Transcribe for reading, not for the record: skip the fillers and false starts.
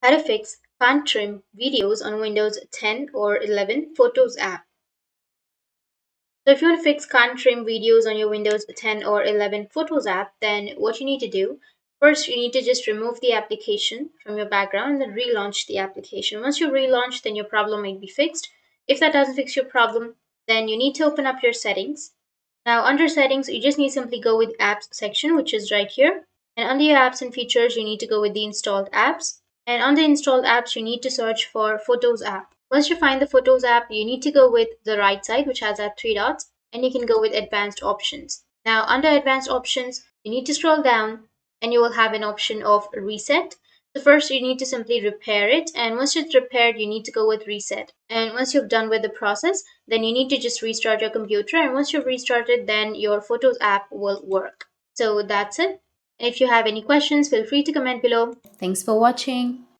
How to fix can't trim videos on Windows 10 or 11 Photos app. So if you want to fix can't trim videos on your Windows 10 or 11 Photos app, then what you need to do, first you need to just remove the application from your background and then relaunch the application. Once you relaunch, then your problem might be fixed. If that doesn't fix your problem, then you need to open up your settings. Now under settings, you just need to simply go with apps section, which is right here. And under your apps and features, you need to go with the installed apps. And on the installed apps, you need to search for Photos app. Once you find the Photos app, you need to go with the right side, which has that three dots, and you can go with advanced options. Now under advanced options, you need to scroll down and you will have an option of reset. So first you need to simply repair it, and once it's repaired, you need to go with reset. And once you've done with the process, then you need to just restart your computer, and once you've restarted, then your Photos app will work. So that's it. If you have any questions, feel free to comment below. Thanks for watching.